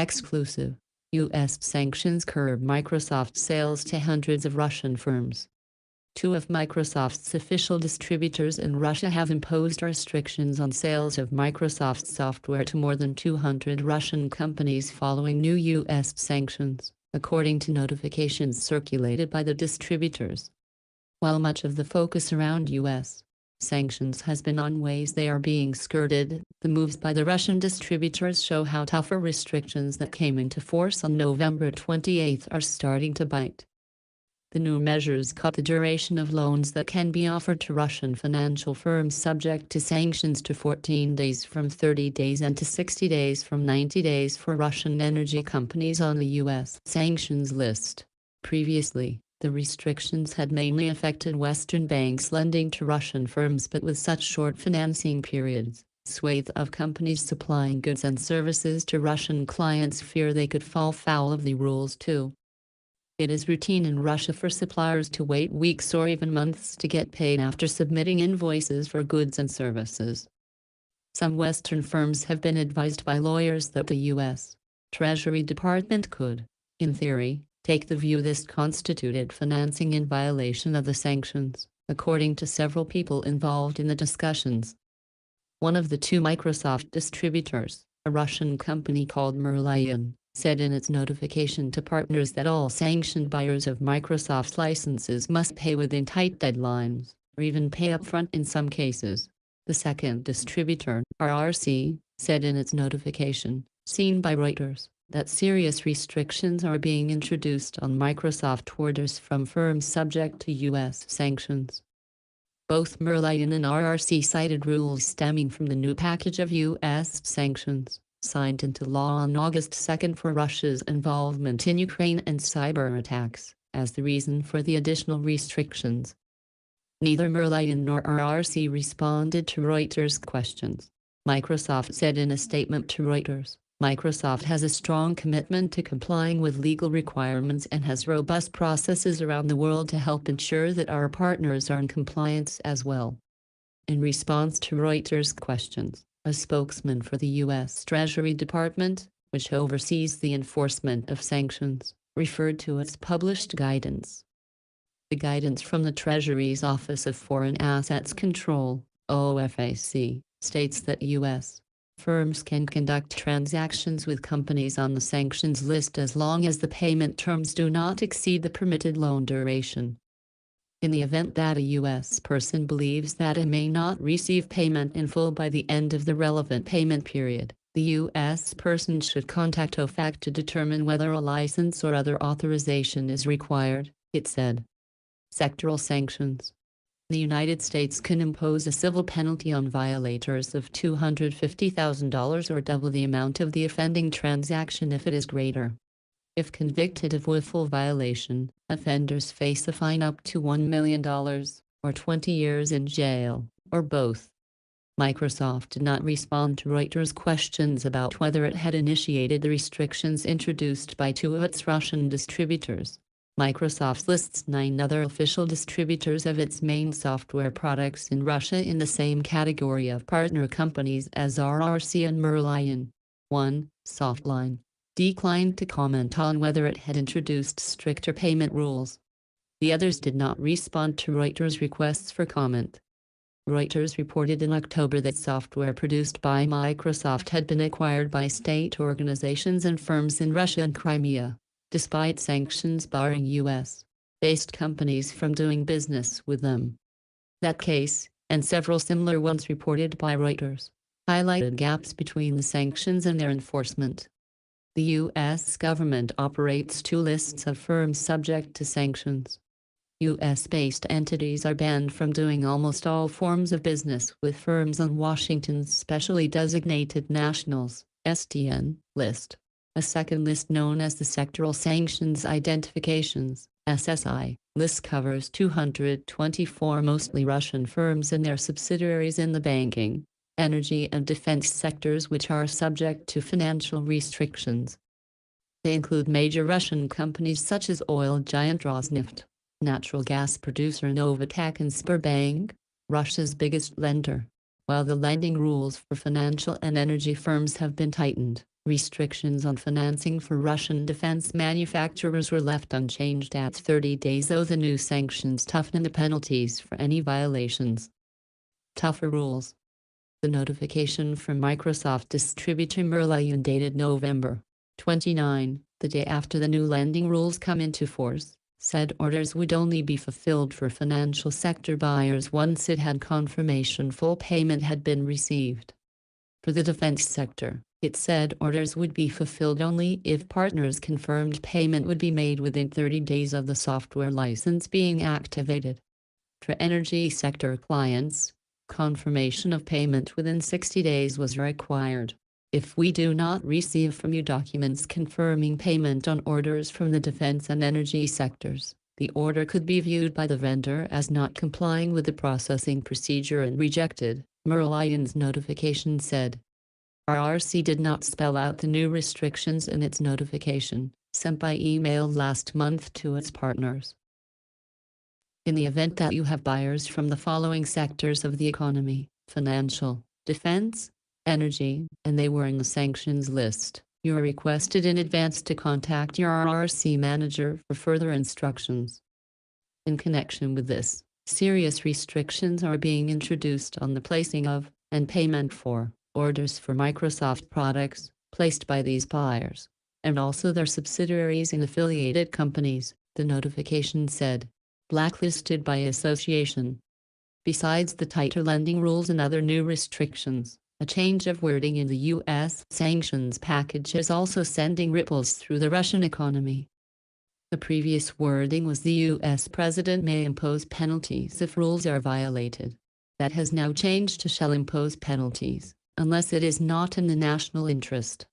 Exclusive. U.S. sanctions curb Microsoft sales to hundreds of Russian firms. Two of Microsoft's official distributors in Russia have imposed restrictions on sales of Microsoft software to more than 200 Russian companies following new U.S. sanctions, according to notifications circulated by the distributors. While much of the focus around U.S. sanctions has been on ways they are being skirted, the moves by the Russian distributors show how tougher restrictions that came into force on November 28 are starting to bite. The new measures cut the duration of loans that can be offered to Russian financial firms subject to sanctions to 14 days from 30 days and to 60 days from 90 days for Russian energy companies on the U.S. sanctions list. Previously, the restrictions had mainly affected Western banks lending to Russian firms, but with such short financing periods, swathe of companies supplying goods and services to Russian clients fear they could fall foul of the rules too. It is routine in Russia for suppliers to wait weeks or even months to get paid after submitting invoices for goods and services. Some Western firms have been advised by lawyers that the U.S. Treasury Department could, in theory, take the view this constituted financing in violation of the sanctions, according to several people involved in the discussions. One of the two Microsoft distributors, a Russian company called Merlion, said in its notification to partners that all sanctioned buyers of Microsoft licenses must pay within tight deadlines, or even pay upfront in some cases. The second distributor, RRC, said in its notification, seen by Reuters, that serious restrictions are being introduced on Microsoft orders from firms subject to U.S. sanctions. Both Merlion and RRC cited rules stemming from the new package of U.S. sanctions, signed into law on August 2 for Russia's involvement in Ukraine and cyber attacks, as the reason for the additional restrictions. Neither Merlion nor RRC responded to Reuters' questions. Microsoft said in a statement to Reuters, Microsoft has a strong commitment to complying with legal requirements and has robust processes around the world to help ensure that our partners are in compliance as well. In response to Reuters' questions, a spokesman for the U.S. Treasury Department, which oversees the enforcement of sanctions, referred to its published guidance. The guidance from the Treasury's Office of Foreign Assets Control, OFAC, states that U.S. firms can conduct transactions with companies on the sanctions list as long as the payment terms do not exceed the permitted loan duration. In the event that a U.S. person believes that it may not receive payment in full by the end of the relevant payment period, the U.S. person should contact OFAC to determine whether a license or other authorization is required, it said. Sectoral sanctions. The United States can impose a civil penalty on violators of $250,000 or double the amount of the offending transaction if it is greater. If convicted of willful violation, offenders face a fine up to $1 million, or 20 years in jail, or both. Microsoft did not respond to Reuters' questions about whether it had initiated the restrictions introduced by two of its Russian distributors. Microsoft lists 9 other official distributors of its main software products in Russia in the same category of partner companies as RRC and Merlion. 1. Softline declined to comment on whether it had introduced stricter payment rules. The others did not respond to Reuters' requests for comment. Reuters reported in October that software produced by Microsoft had been acquired by state organizations and firms in Russia and Crimea, despite sanctions barring U.S.-based companies from doing business with them. That case, and several similar ones reported by Reuters, highlighted gaps between the sanctions and their enforcement. The U.S. government operates 2 lists of firms subject to sanctions. U.S.-based entities are banned from doing almost all forms of business with firms on Washington's Specially Designated Nationals (SDN) list. A second list known as the Sectoral Sanctions Identifications (SSI) list covers 224 mostly Russian firms and their subsidiaries in the banking, energy and defense sectors which are subject to financial restrictions. They include major Russian companies such as oil giant Rosneft, natural gas producer Novatek and Sberbank, Russia's biggest lender. While the lending rules for financial and energy firms have been tightened, Restrictions on financing for Russian defense manufacturers were left unchanged at 30 days, though the new sanctions toughen the penalties for any violations. Tougher rules. The notification from Microsoft distributor Merlion dated November 29, the day after the new lending rules come into force, said orders would only be fulfilled for financial sector buyers once it had confirmation full payment had been received. For the defense sector, it said orders would be fulfilled only if partners confirmed payment would be made within 30 days of the software license being activated. For energy sector clients, confirmation of payment within 60 days was required. If we do not receive from you documents confirming payment on orders from the defense and energy sectors, the order could be viewed by the vendor as not complying with the processing procedure and rejected, Merlion's notification said. RRC did not spell out the new restrictions in its notification, sent by email last month to its partners. In the event that you have buyers from the following sectors of the economy: financial, defense, energy, and they were in the sanctions list, you are requested in advance to contact your RRC manager for further instructions. In connection with this, serious restrictions are being introduced on the placing of, and payment for, orders for Microsoft products placed by these buyers, and also their subsidiaries and affiliated companies, the notification said. Blacklisted by association. Besides the tighter lending rules and other new restrictions, a change of wording in the U.S. sanctions package is also sending ripples through the Russian economy. The previous wording was the U.S. president may impose penalties if rules are violated. That has now changed to shall impose penalties, unless it is not in the national interest.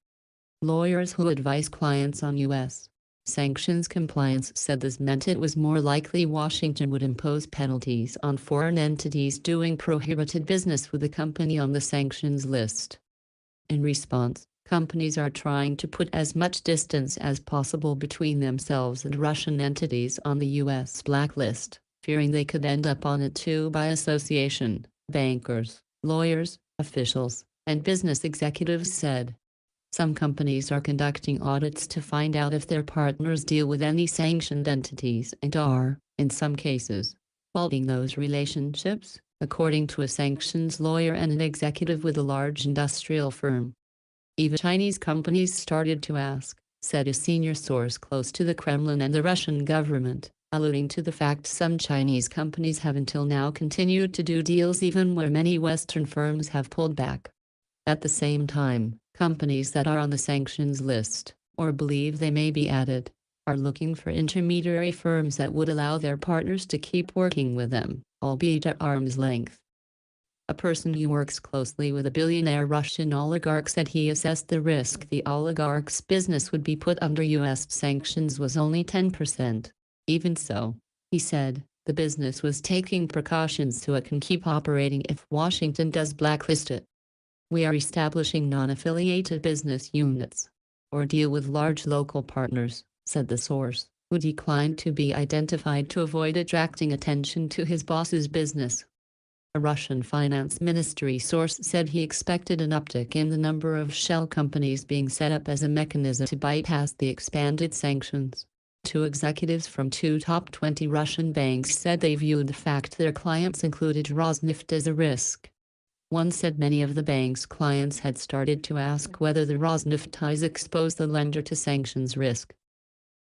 Lawyers who advise clients on U.S. sanctions compliance said this meant it was more likely Washington would impose penalties on foreign entities doing prohibited business with the company on the sanctions list. In response, companies are trying to put as much distance as possible between themselves and Russian entities on the U.S. blacklist, fearing they could end up on it too by association, bankers, lawyers, officials, and business executives said. Some companies are conducting audits to find out if their partners deal with any sanctioned entities and are, in some cases, faulting those relationships, according to a sanctions lawyer and an executive with a large industrial firm. Even Chinese companies started to ask, said a senior source close to the Kremlin and the Russian government, alluding to the fact some Chinese companies have until now continued to do deals even where many Western firms have pulled back. At the same time, companies that are on the sanctions list, or believe they may be added, are looking for intermediary firms that would allow their partners to keep working with them, albeit at arm's length. A person who works closely with a billionaire Russian oligarch said he assessed the risk the oligarch's business would be put under U.S. sanctions was only 10%. Even so, he said, the business was taking precautions so it can keep operating if Washington does blacklist it. We are establishing non-affiliated business units, or deal with large local partners, said the source, who declined to be identified to avoid attracting attention to his boss's business. A Russian finance ministry source said he expected an uptick in the number of shell companies being set up as a mechanism to bypass the expanded sanctions. Two executives from two top 20 Russian banks said they viewed the fact their clients included Rosneft as a risk. One said many of the bank's clients had started to ask whether the Rosneft ties expose the lender to sanctions risk.